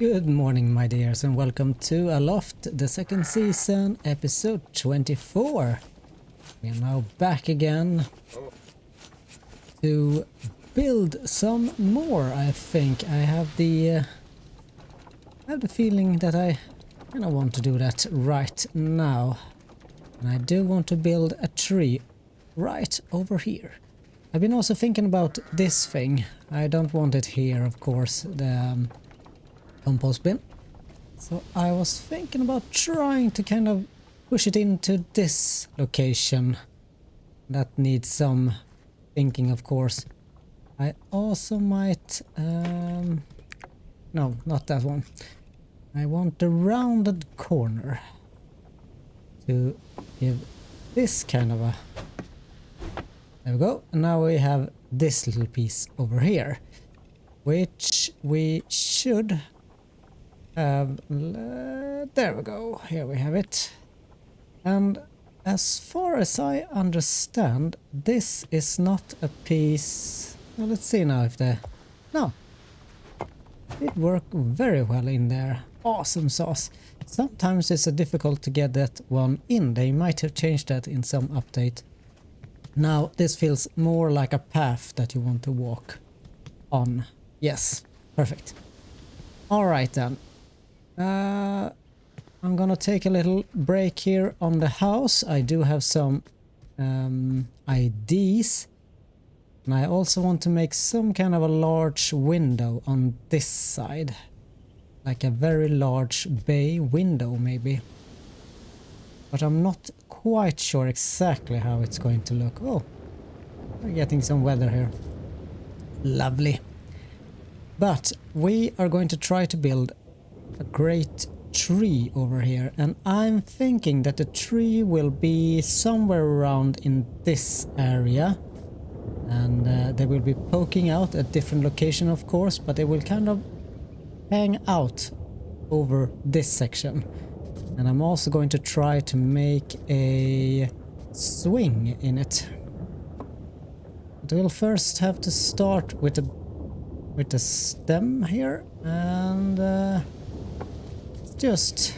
Good morning, my dears, and welcome to ALOFT, the second season, episode 24. We are now back again to build some more. I think I have the feeling that I kind of want to do that right now, and I do want to build a tree right over here. I've been also thinking about this thing. I don't want it here, of course, the compost bin. So I was thinking about trying to kind of push it into this location. That needs some thinking, of course. I also might... no, not that one. I want the rounded corner to give this kind of a... There we go. And now we have this little piece over here, which we should have... there we go. Here we have it. And as far as I understand, this is not a piece... Well, let's see now if the... No. It worked very well in there. Awesome sauce. Sometimes it's difficult to get that one in. They might have changed that in some update. Now this feels more like a path that you want to walk on. Yes, perfect. Alright then. I'm gonna take a little break here on the house. I do have some ideas. And I also want to make some kind of a large window on this side. Like a very large bay window maybe. But I'm not quite sure exactly how it's going to look. Oh, we're getting some weather here. Lovely. But we are going to try to build a great tree over here. And I'm thinking that the tree will be somewhere around in this area. And they will be poking out at different location, of course, but they will kind of hang out over this section. And I'm also going to try to make a swing in it. But we'll first have to start with the stem here, and just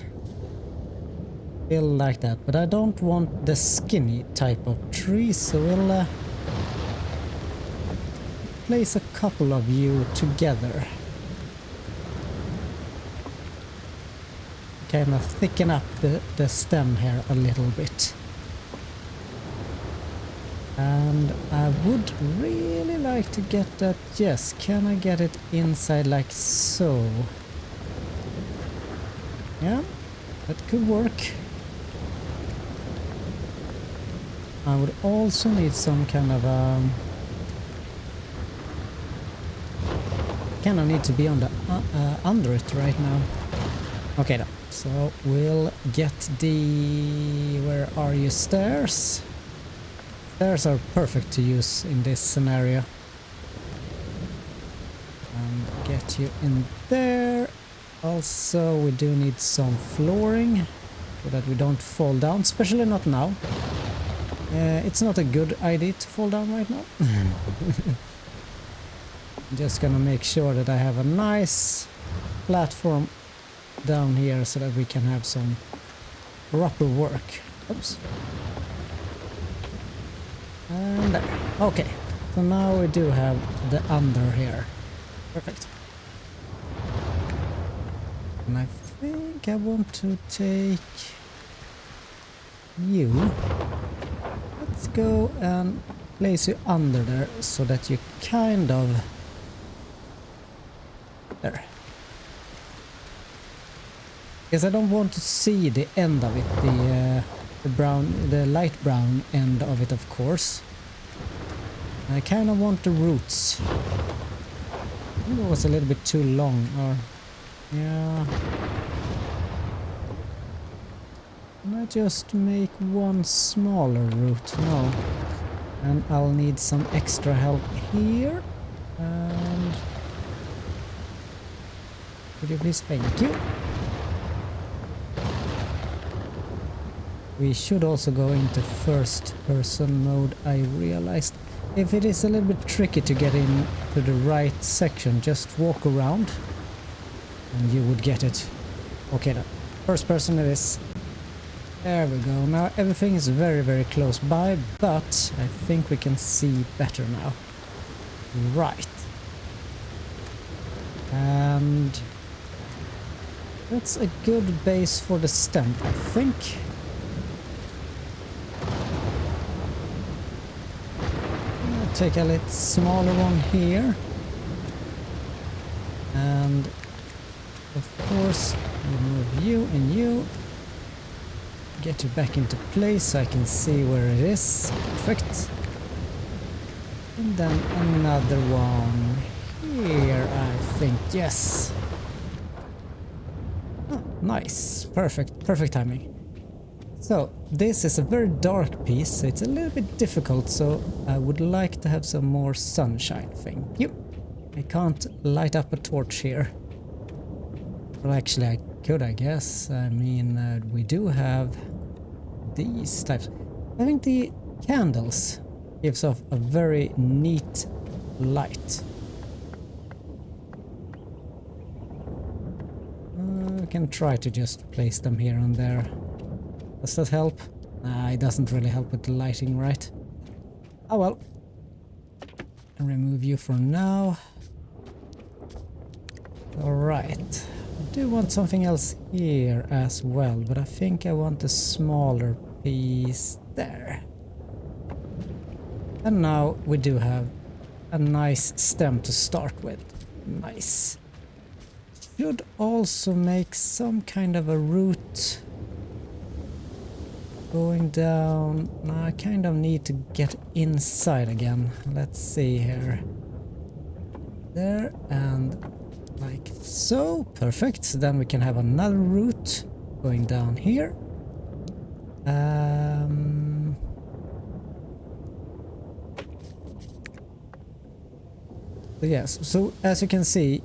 build like that. But I don't want the skinny type of tree, so we'll place a couple of you together. Kind of thicken up the stem here a little bit. And I would really like to get that. Yes, can I get it inside like so? Yeah, that could work. I would also need some kind of kind of need to be on the under it right now. Okay, then. So we'll get the... Where are you? Stairs? Stairs are perfect to use in this scenario. And get you in there. Also, we do need some flooring so that we don't fall down, especially not now. It's not a good idea to fall down right now. I'm just gonna make sure that I have a nice platform down here so that we can have some proper work. Oops. And there. Okay. So now we do have the under here. Perfect. And I think I want to take you. Let's go and place you under there so that you kind of... There. Because I don't want to see the end of it, the light brown end of it, of course. I kind of want the roots. I think it was a little bit too long, or... Yeah... Can I just make one smaller root? No. And I'll need some extra help here. And... Could you please... Thank you. We should also go into first person mode, I realized. If it is a little bit tricky to get in to the right section, just walk around. and you would get it. Okay, then. First person it is. There we go. Now everything is very, very close by, but I think we can see better now. Right. And that's a good base for the stamp, I think. I'll take a little smaller one here. And of course, remove you and you. Get you back into place so I can see where it is. Perfect. And then another one here, I think. Yes. Oh, nice. Perfect. Perfect timing. So, this is a very dark piece, so it's a little bit difficult, so I would like to have some more sunshine. Thank you. I can't light up a torch here. Well, actually I could, I guess. I mean, we do have these types. I think the candles gives off a very neat light. I can try to just place them here and there. Does that help? Nah, it doesn't really help with the lighting, right? Oh well. I'll remove you for now. Alright. I do want something else here as well, but I think I want a smaller piece there. And now we do have a nice stem to start with. Nice. Should also make some kind of a root going down. Now I kind of need to get inside again. Let's see here. There and like so. Perfect. Then we can have another root going down here. Yes, so as you can see,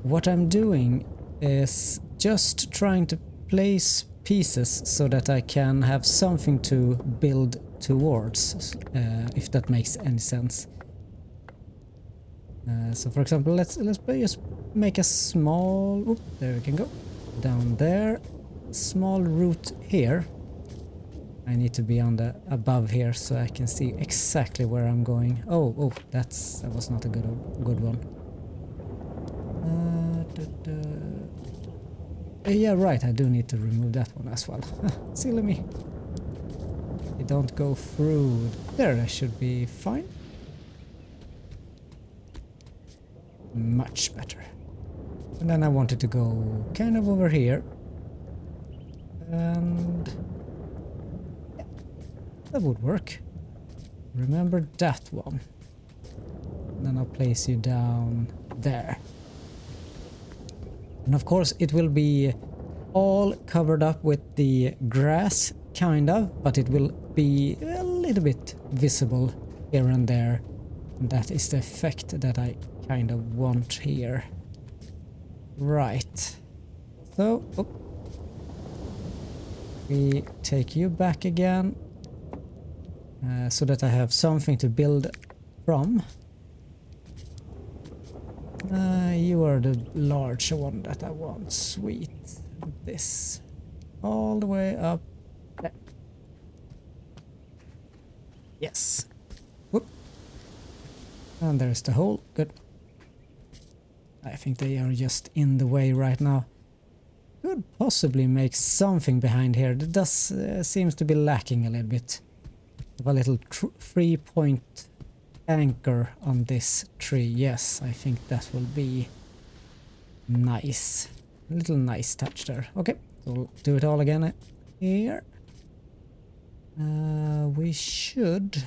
what I'm doing is just trying to place pieces so that I can have something to build towards, if that makes any sense. So for example, let's just make a small, oop, there we can go, down there, small root here. I need to be on the above here so I can see exactly where I'm going. Oh, that was not a good one. Yeah, right, I do need to remove that one as well. Silly me. You don't go through. There, I should be fine. Much better. And then I wanted to go kind of over here. And yeah, that would work. Remember that one. And then I'll place you down there. And of course it will be all covered up with the grass, kind of, but it will be a little bit visible here and there. And that is the effect that I kind of want here. Right. So, we take you back again, so that I have something to build from. You are the larger one that I want. Sweet. This. All the way up there. Yes. Whoop. And there's the hole. Good. I think they are just in the way right now. Could possibly make something behind here. That does seems to be lacking a little bit. Have a little 3-point anchor on this tree. Yes, I think that will be nice. A little nice touch there. Okay, so we'll do it all again here. We should.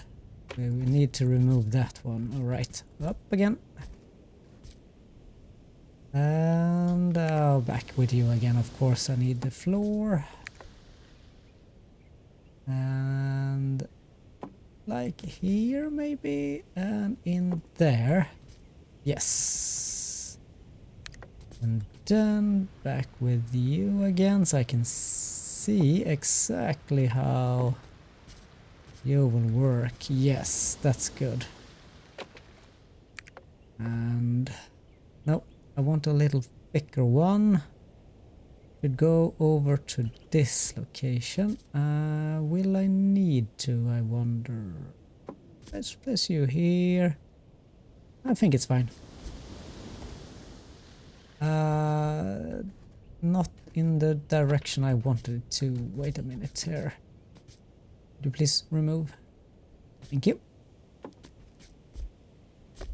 We need to remove that one. All right, up again. And back with you again. Of course, I need the floor. And like here maybe, and in there. Yes. And then back with you again so I can see exactly how you will work. Yes, that's good. And no, I want a little thicker one should go over to this location. Will I need to, I wonder? Let's place you here. I think it's fine. Not in the direction I wanted it to. Wait a minute here. Could you please remove? Thank you. I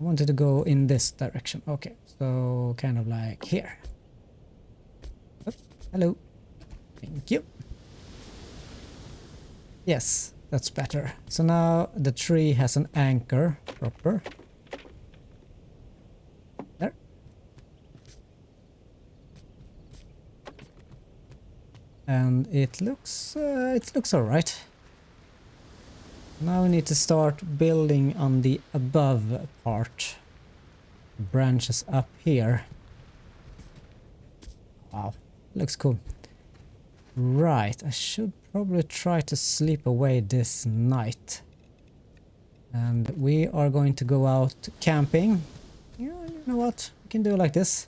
wanted to go in this direction. Okay, so kind of like here. Oh, hello. Thank you. Yes, that's better. So now the tree has an anchor proper. There. And it looks all right. Now we need to start building on the above part. Branches up here. Wow, looks cool. Right, I should probably try to sleep away this night. And we are going to go out camping. Yeah, you know what? We can do it like this.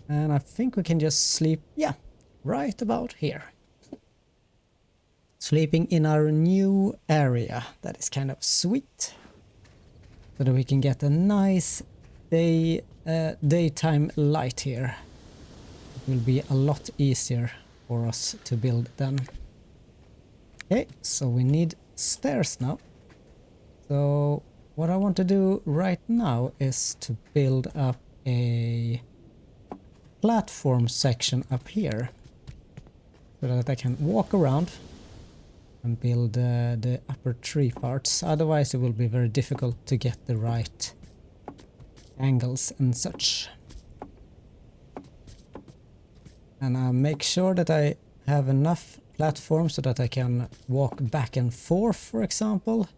And I think we can just sleep, yeah, right about here. Sleeping in our new area. That is kind of sweet. So that we can get a nice daytime light here. It will be a lot easier for us to build then. Okay, so we need stairs now. So what I want to do right now is to build up a platform section up here. So that I can walk around and build the upper tree parts. Otherwise it will be very difficult to get the right angles and such. And I'll make sure that I have enough platforms so that I can walk back and forth, for example.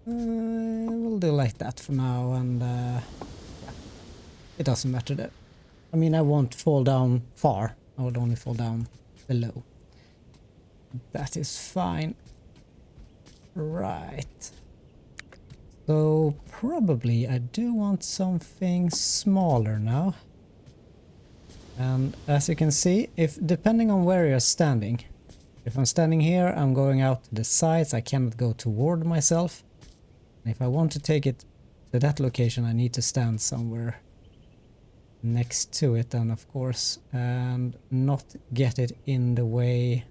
We'll do like that for now, and yeah, it doesn't matter that. I mean, I won't fall down far. I will only fall down below. That is fine. Right. So probably I do want something smaller now. And as you can see, if depending on where you're standing, if I'm standing here, I'm going out to the sides. I cannot go toward myself. And if I want to take it to that location, I need to stand somewhere next to it, then of course, and not get it in the way.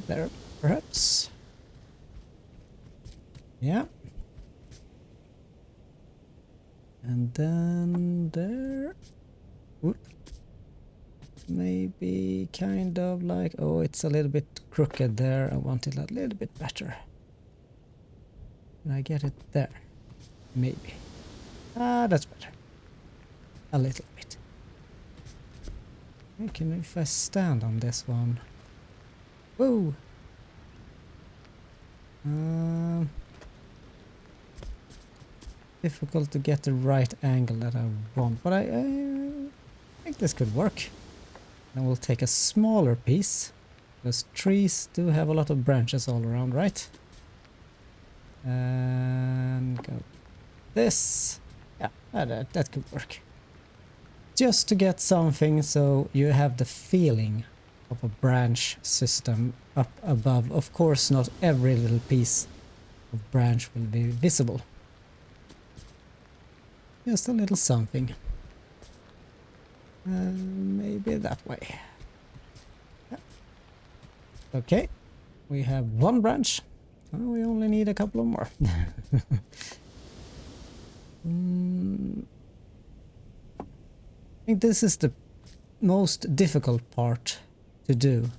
There, perhaps. Yeah. And then there. Whoop. Maybe kind of like, oh, it's a little bit crooked there. I want it a little bit better. Can I get it there? Maybe. That's better. A little bit. Okay, if I stand on this one. Whoa! Difficult to get the right angle that I want, but I think this could work. And we'll take a smaller piece, because trees do have a lot of branches all around, right? And go this. Yeah, that could work. Just to get something so you have the feeling of a branch system up above. Of course, not every little piece of branch will be visible. Just a little something. Maybe that way. Yeah. Okay, we have one branch. Oh, we only need a couple of more. I think this is the most difficult part to do,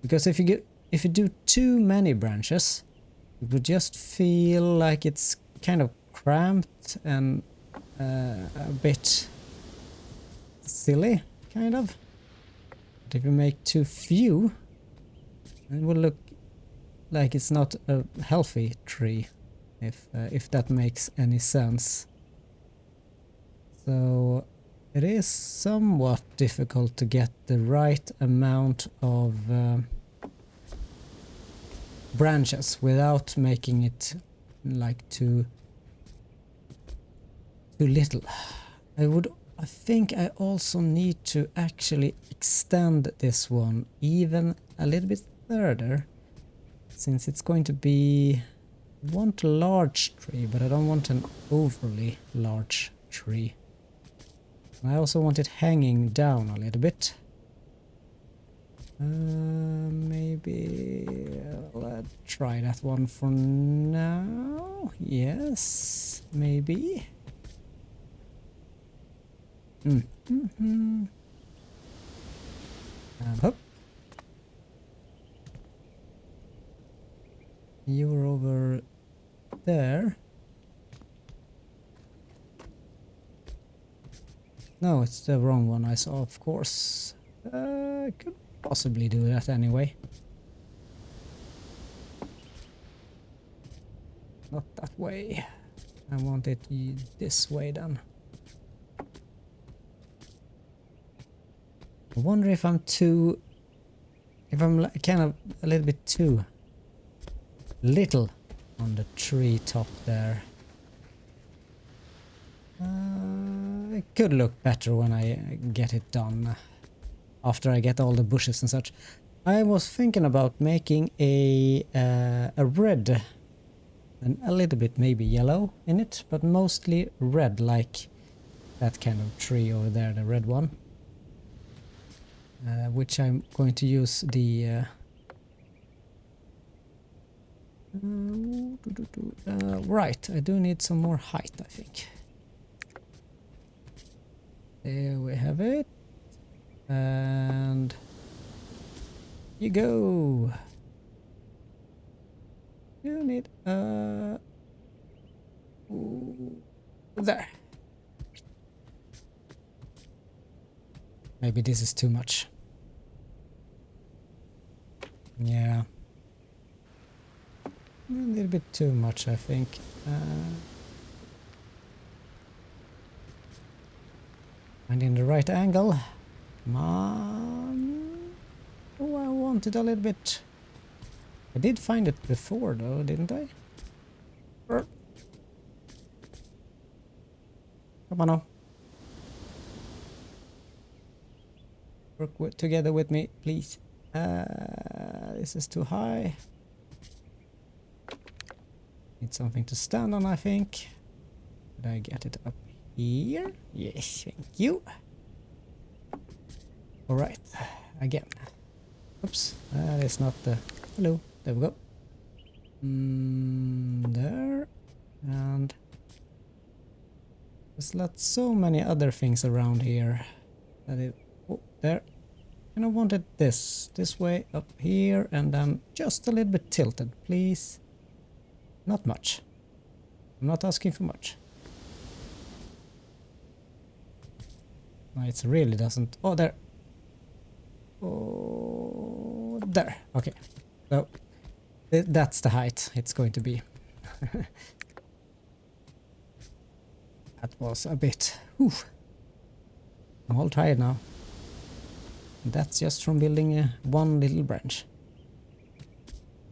because if you do too many branches, it would just feel like it's kind of cramped and a bit silly, kind of. But if you make too few, it will look like it's not a healthy tree, if that makes any sense. So it is somewhat difficult to get the right amount of branches without making it like too too little. I think I also need to actually extend this one even a little bit further, since it's going to be... I want a large tree, but I don't want an overly large tree. I also want it hanging down a little bit. Maybe let's try that one for now. Yes, maybe. And hop. You're over there. No, it's the wrong one I saw, of course. I could possibly do that anyway. Not that way. I want it this way then. I wonder if I'm too... if I'm kind of a little bit too little on the tree top there. It could look better when I get it done. After I get all the bushes and such. I was thinking about making a red and a little bit maybe yellow in it, but mostly red, like that kind of tree over there, the red one. Which I'm going to use the right, I do need some more height, I think. There we have it. And you go. You need there. Maybe this is too much. Yeah. A little bit too much, I think. And in the right angle. Come on. Oh, I want it a little bit. I did find it before though, didn't I? Come on now. Work together with me, please. This is too high. Need something to stand on, I think. Did I get it up here? Yes, thank you. Alright, again. Oops, that is not the... Hello, there we go. There. And... there's so many other things around here. That it... oh, there. And I wanted this way, up here, and then just a little bit tilted, please. Not much. I'm not asking for much. No, it really doesn't. Oh, there. Oh, there. Okay. So that's the height it's going to be. That was a bit. Whew. I'm all tired now. That's just from building one little branch.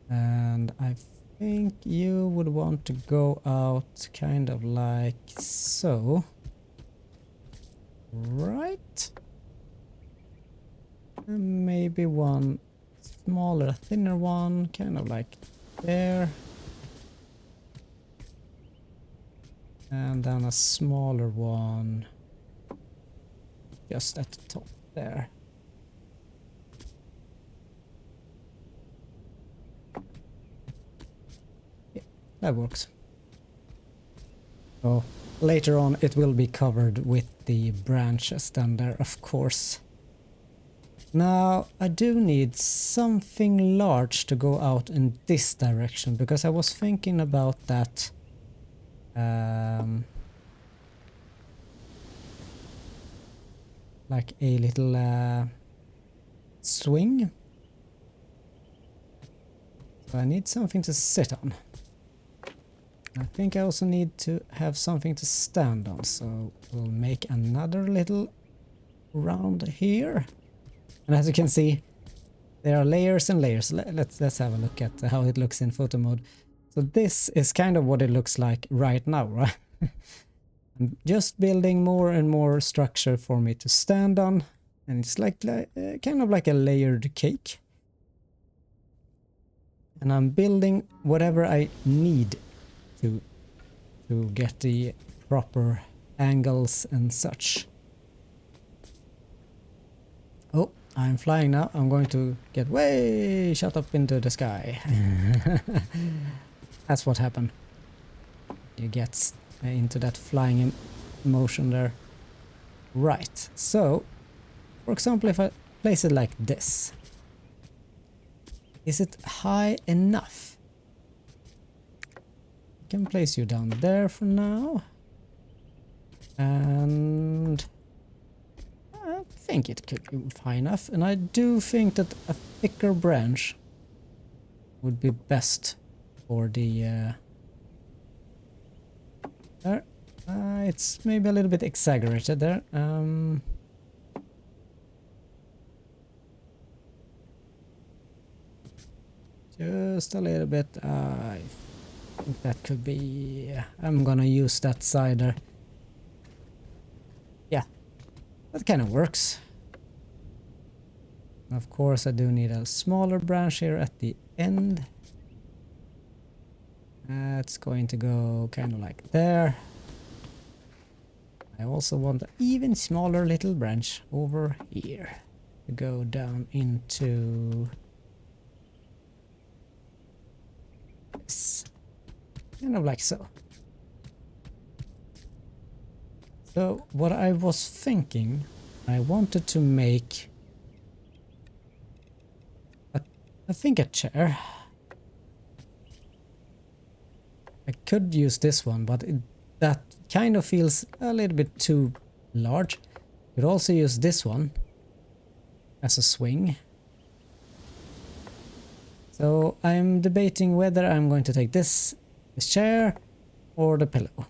And I think you would want to go out kind of like so. Right? And maybe one smaller, thinner one, kind of like there. And then a smaller one just at the top there. That works. So later on it will be covered with the branches then there, of course. Now I do need something large to go out in this direction, because I was thinking about that like a little swing. So I need something to sit on. I think I also need to have something to stand on, so we'll make another little round here. And as you can see, there are layers and layers. Let's have a look at how it looks in photo mode. So this is kind of what it looks like right now, right? I'm just building more and more structure for me to stand on, and it's like kind of like a layered cake. And I'm building whatever I need to get the proper angles and such. Oh, I'm flying now. I'm going to get way shot up into the sky. That's what happened. You get into that flying motion there. Right, so for example, if I place it like this, is it high enough? I can place you down there for now. And I think it could be high enough. And I do think that a thicker branch would be best for the... there. It's maybe a little bit exaggerated there. Just a little bit. I think that could be... I'm gonna use that side there. Yeah, that kind of works. Of course, I do need a smaller branch here at the end. It's going to go kind of like there. I also want an even smaller little branch over here to go down into this. Kind of like so. So what I was thinking, I wanted to make I think a chair. I could use this one, but that kind of feels a little bit too large. Could also use this one as a swing. So I'm debating whether I'm going to take this chair or the pillow.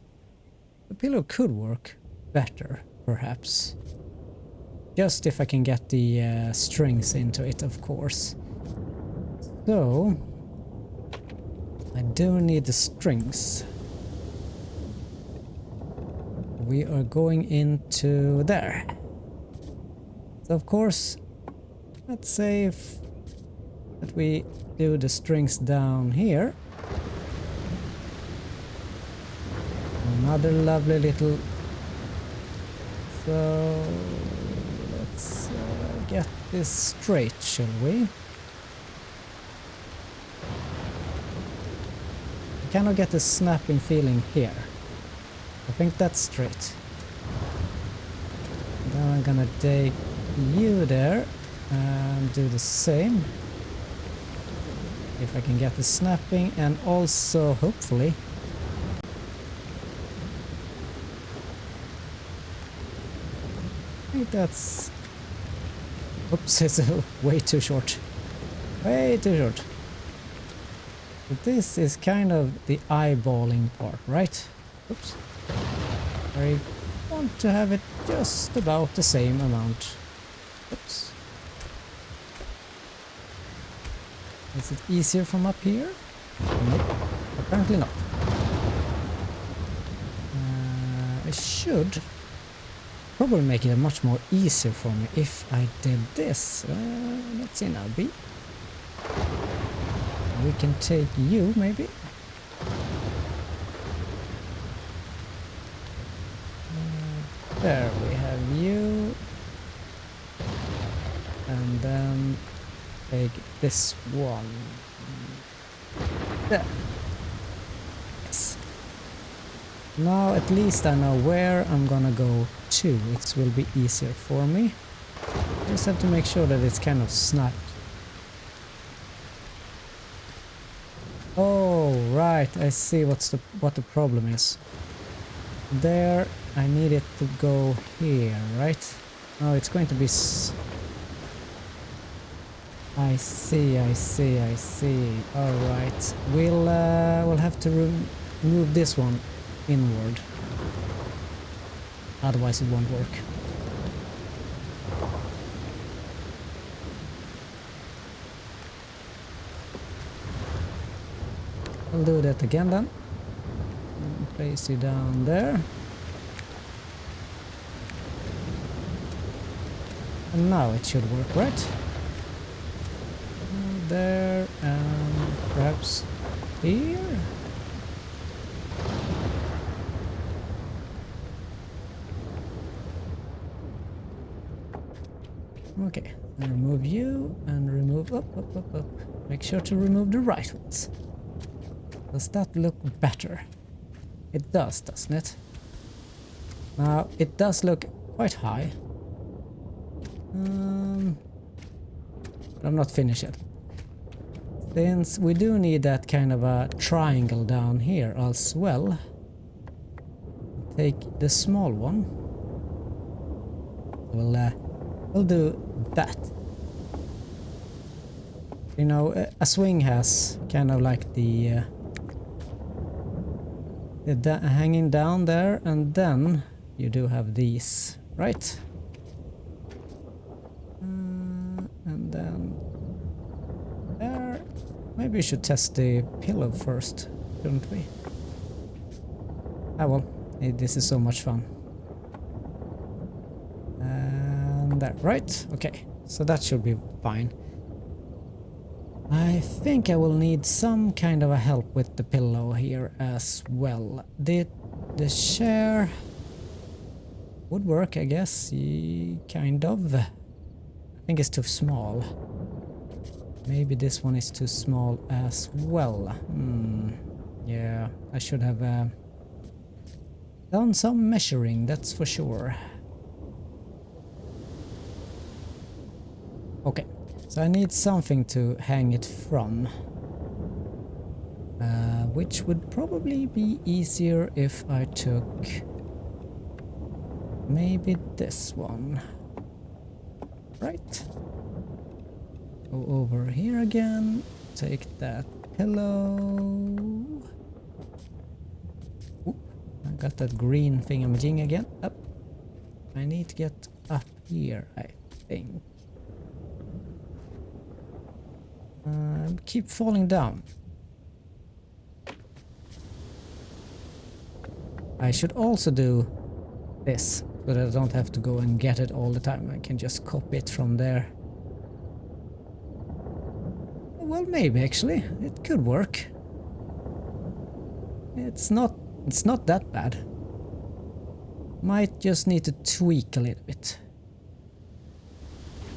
The pillow could work better, perhaps. Just if I can get the strings into it, of course. So I do need the strings. We are going into there. So of course, let's say that we do the strings down here. Another lovely little... So let's get this straight, shall we? I cannot get the snapping feeling here. I think that's straight. Then I'm gonna take you there and do the same. If I can get the snapping, and also hopefully I think that's... Oops, it's way too short. Way too short. But this is kind of the eyeballing part, right? Oops. I want to have it just about the same amount. Oops. Is it easier from up here? Nope. Apparently not. I should probably make it much more easier for me if I did this. Let's see now, B. We can take you, maybe. There we have you. And then take this one. There. Yes. Now at least I know where I'm gonna go to. It will be easier for me. Just have to make sure that it's kind of snapped. Oh, right, I see what the problem is. There, I need it to go here, right? No, it's going to be... I see. All right, we'll have to move this one inward. Otherwise, it won't work. I'll do that again then. Place you down there. And now it should work, right? There, and perhaps here? Okay, and remove you, and remove up. Make sure to remove the right ones. Does that look better? It does, doesn't it? Now, it does look quite high. But I'm not finished yet. Since we do need that kind of a triangle down here as well. Take the small one. We'll do that. You know, a swing has kind of like the hanging down there, and then you do have these, right? And then there. Maybe we should test the pillow first, shouldn't we? Ah well, this is so much fun. And there, right? Okay, so that should be fine. I think I will need some kind of a help with the pillow here as well. The chair would work, I guess. Kind of. I think it's too small. Maybe this one is too small as well. Yeah, I should have done some measuring, that's for sure. Okay, so I need something to hang it from. Which would probably be easier if I took maybe this one. Right? Go over here again, take that pillow. Ooh, I got that green thingamajig again. Up. I need to get up here, I think. Keep falling down. I should also do this, so that I don't have to go and get it all the time. I can just copy it from there. Well, maybe actually it could work. It's not that bad. Might just need to tweak a little bit.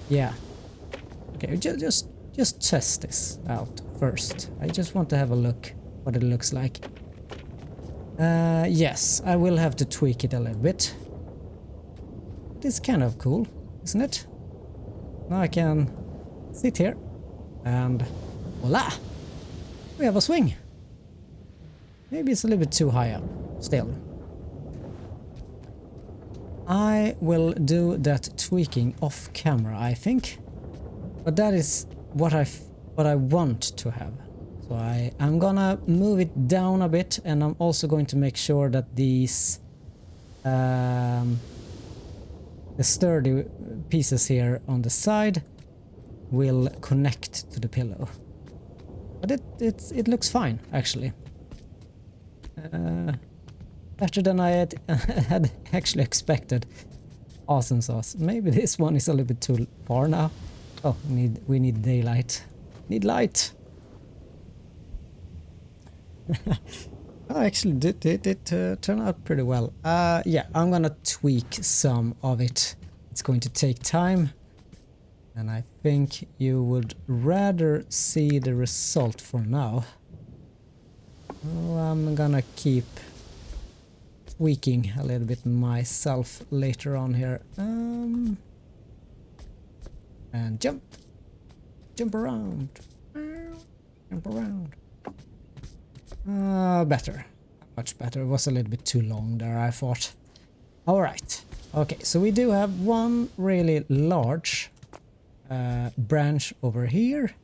Yeah. Okay, just test this out first. I just want to have a look what it looks like. Yes, I will have to tweak it a little bit. It's kind of cool, isn't it? Now I can sit here and voila! We have a swing. Maybe it's a little bit too high up still. I will do that tweaking off camera, I think. But that is what I want to have. So I'm gonna move it down a bit, and I'm also going to make sure that these the sturdy pieces here on the side will connect to the pillow. But it looks fine actually. Better than I had actually expected. Awesome sauce. Maybe this one is a little bit too far now. Oh, we need daylight. Need light. Oh, actually did turn out pretty well. Yeah, I'm gonna tweak some of it. It's going to take time, and I think you would rather see the result for now. Oh, I'm gonna keep tweaking a little bit myself later on here. And jump around, jump around. Better, much better. It was a little bit too long there, I thought. All right, okay, so we do have one really large branch over here.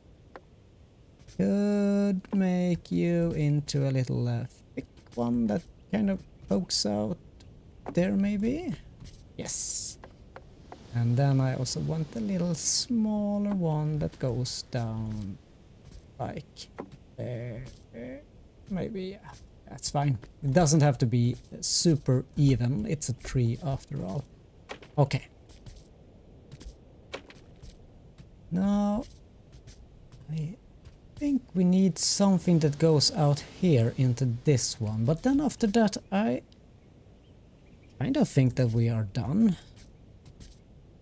Could make you into a little thick one that kind of pokes out there, maybe. Yes. And then I also want a little smaller one that goes down like there. Maybe, yeah, that's fine. It doesn't have to be super even. It's a tree after all. Okay. Now, I think we need something that goes out here into this one. But then after that, I kind of think that we are done.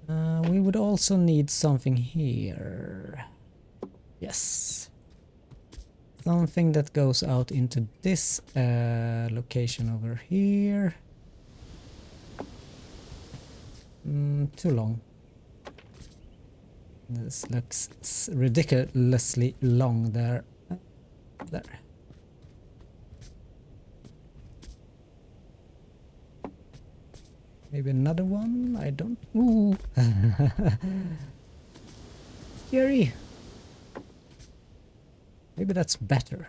We would also need something here. Yes. Something that goes out into this location over here. Too long. This looks ridiculously long there. There. Maybe another one? I don't... Ooh! Scary! Maybe that's better.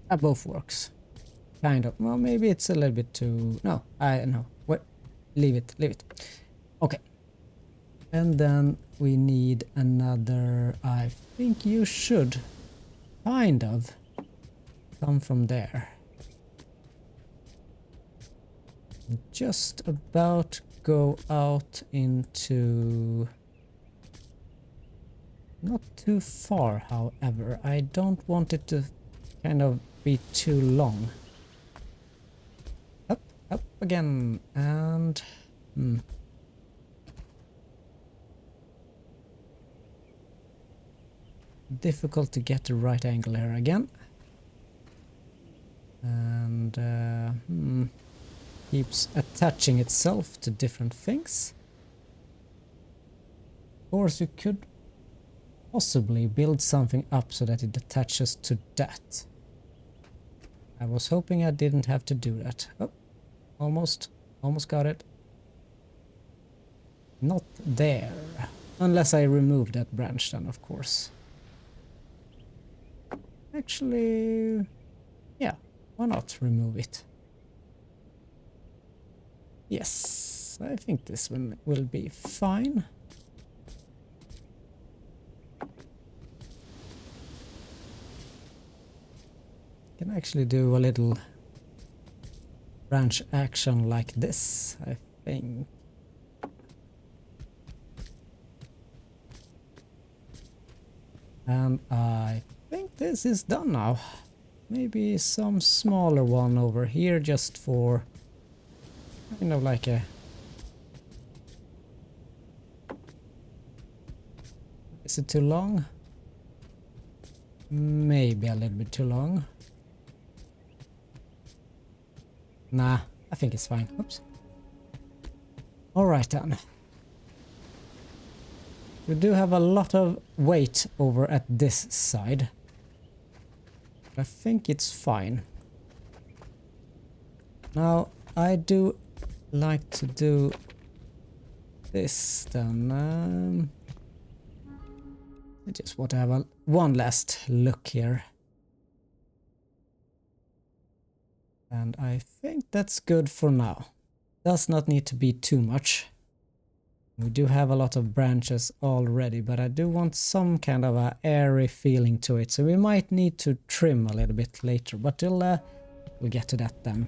That both works. Kind of. Well, maybe it's a little bit too... No, I know. Wait. Leave it. Leave it. Okay. And then we need another... I think you should kind of come from there. Just about go out into... Not too far, however. I don't want it to kind of be too long. Up, up again, and... Difficult to get the right angle here again. And keeps attaching itself to different things. Of course, you could possibly build something up so that it attaches to that. I was hoping I didn't have to do that. Oh, almost got it. Not there. Unless I remove that branch then, of course. Actually, yeah, why not remove it? Yes, I think this one will be fine. Can actually do a little branch action like this, I think. And I think this is done now. Maybe some smaller one over here just for kind of like a... Is it too long? Maybe a little bit too long. Nah, I think it's fine. Oops. Alright then. We do have a lot of weight over at this side. I think it's fine. Now, I do like to do this then. I just want to have one last look here. And I think that's good for now. Does not need to be too much. We do have a lot of branches already, but I do want some kind of a airy feeling to it. So we might need to trim a little bit later, but we'll get to that then.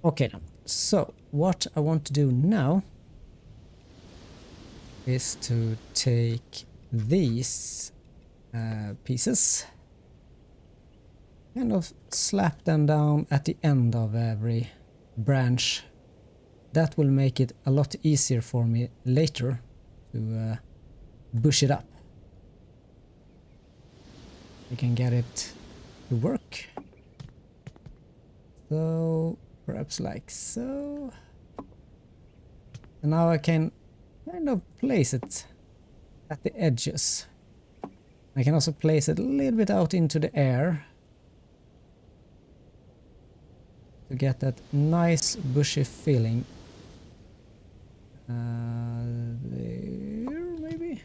Okay then. So what I want to do now is to take these pieces, kind of slap them down at the end of every branch. That will make it a lot easier for me later to bush it up. We can get it to work. So perhaps like so. And now I can kind of place it at the edges. I can also place it a little bit out into the air to get that nice bushy feeling. There maybe.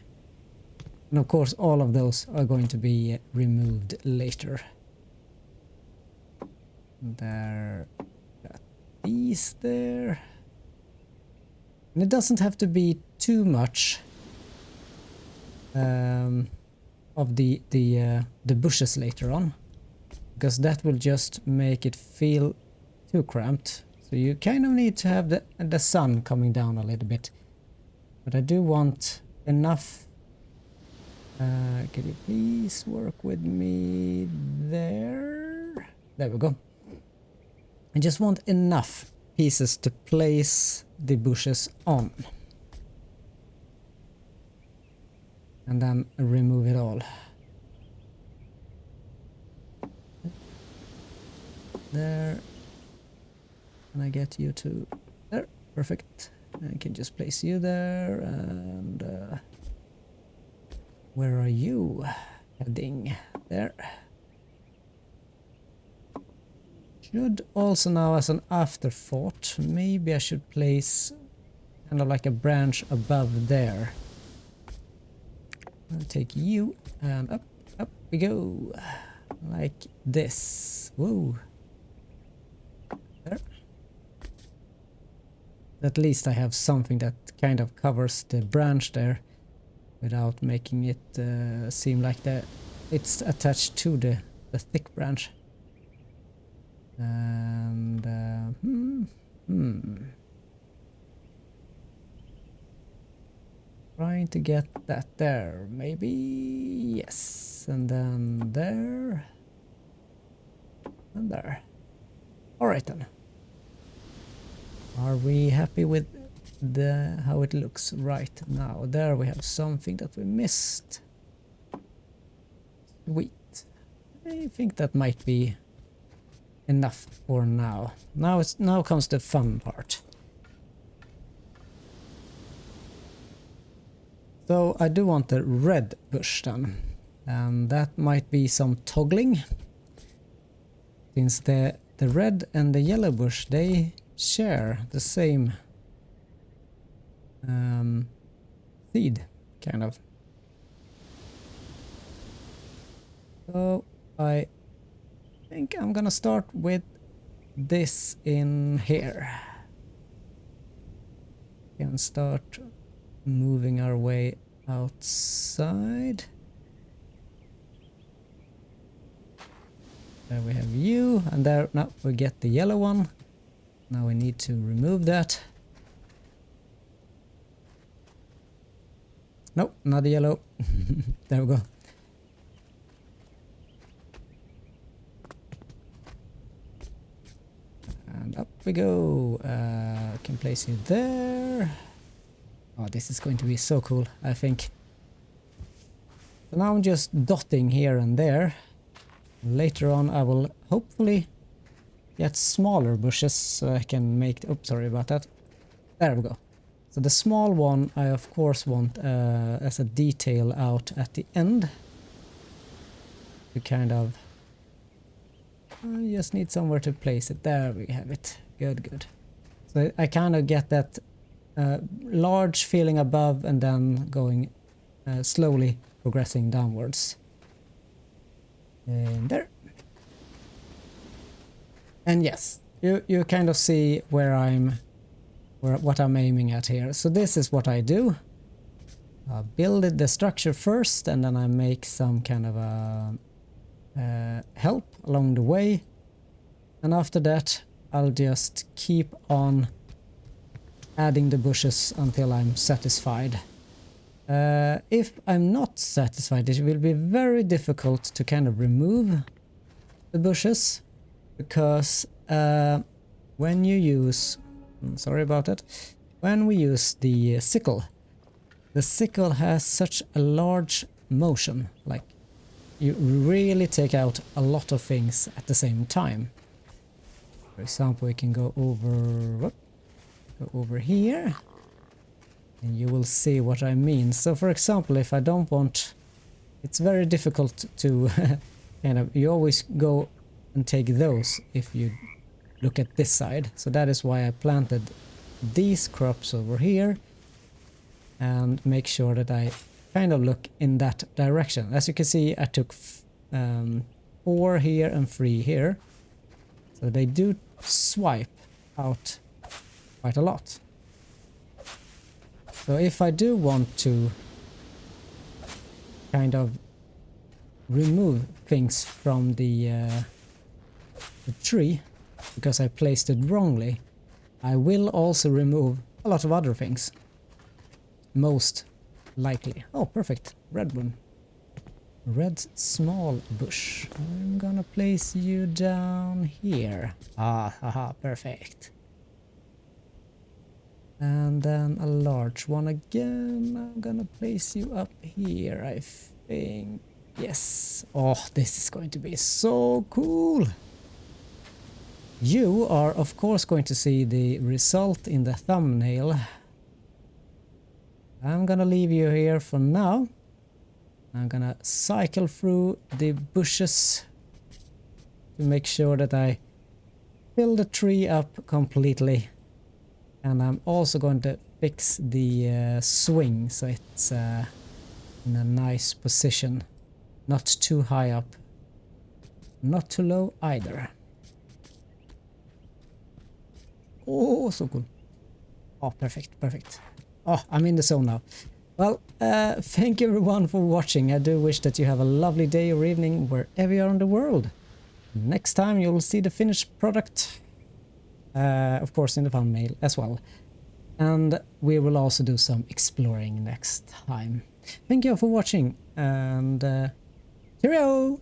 And of course all of those are going to be removed later. There, got these there. And it doesn't have to be too much of the bushes later on, because that will just make it feel too cramped. So you kind of need to have the sun coming down a little bit. But I do want enough. Can you please work with me there? There we go. I just want enough pieces to place the bushes on. And then remove it all. There. And I get you to there. Perfect. I can just place you there. And where are you heading? There. Should also now, as an afterthought, maybe I should place kind of like a branch above there. I'll take you and up we go. Like this. Whoa. There. At least I have something that kind of covers the branch there without making it seem like it's attached to the thick branch. And trying to get that there, maybe. Yes, and then there and there. All right then. Are we happy with how it looks right now? There we have something that we missed. Sweet. I think that might be enough for now. Now comes the fun part. So I do want the red bush then, and that might be some toggling, since the red and the yellow bush, they share the same seed, kind of. So I think I'm gonna start with this in here. Can start moving our way outside. There we have you, and there now we get the yellow one. Now we need to remove that. Nope, not the yellow. There we go. And up we go. Can place you there. Oh, this is going to be so cool, I think. So now I'm just dotting here and there. Later on I will hopefully get smaller bushes so I can make... Oops, sorry about that. There we go. So the small one I of course want as a detail out at the end. To kind of... I just need somewhere to place it. There we have it. Good, good. So I kind of get that large feeling above and then going slowly progressing downwards. And there. And yes, you kind of see where what I'm aiming at here. So this is what I do. I build the structure first, and then I make some kind of a help along the way. And after that, I'll just keep on adding the bushes until I'm satisfied. If I'm not satisfied, it will be very difficult to kind of remove the bushes, because when you use... sorry about that. When we use the sickle has such a large motion. Like, you really take out a lot of things at the same time. For example, we can go over here, and you will see what I mean. So for example, if I don't want... It's very difficult to kind of... You always go and take those if you look at this side. So that is why I planted these crops over here, and make sure that I kind of look in that direction. As you can see, I took 4 here and 3 here. So they do swipe out quite a lot. So if I do want to kind of remove things from the tree, because I placed it wrongly, I will also remove a lot of other things. Most likely. Oh, perfect. Red one. Red small bush. I'm gonna place you down here. Ah, haha, perfect. And then a large one again. I'm gonna place you up here, I think. Yes. Oh, this is going to be so cool. You are, of course, going to see the result in the thumbnail. I'm gonna leave you here for now. I'm gonna cycle through the bushes to make sure that I fill the tree up completely. And I'm also going to fix the swing so it's in a nice position. Not too high up, not too low either. Oh, so cool. Oh, perfect, perfect. Oh, I'm in the zone now. Well, thank you everyone for watching. I do wish that you have a lovely day or evening wherever you are in the world. Next time you'll see the finished product, of course in the thumbnail as well. And we will also do some exploring next time. Thank you for watching and cheerio!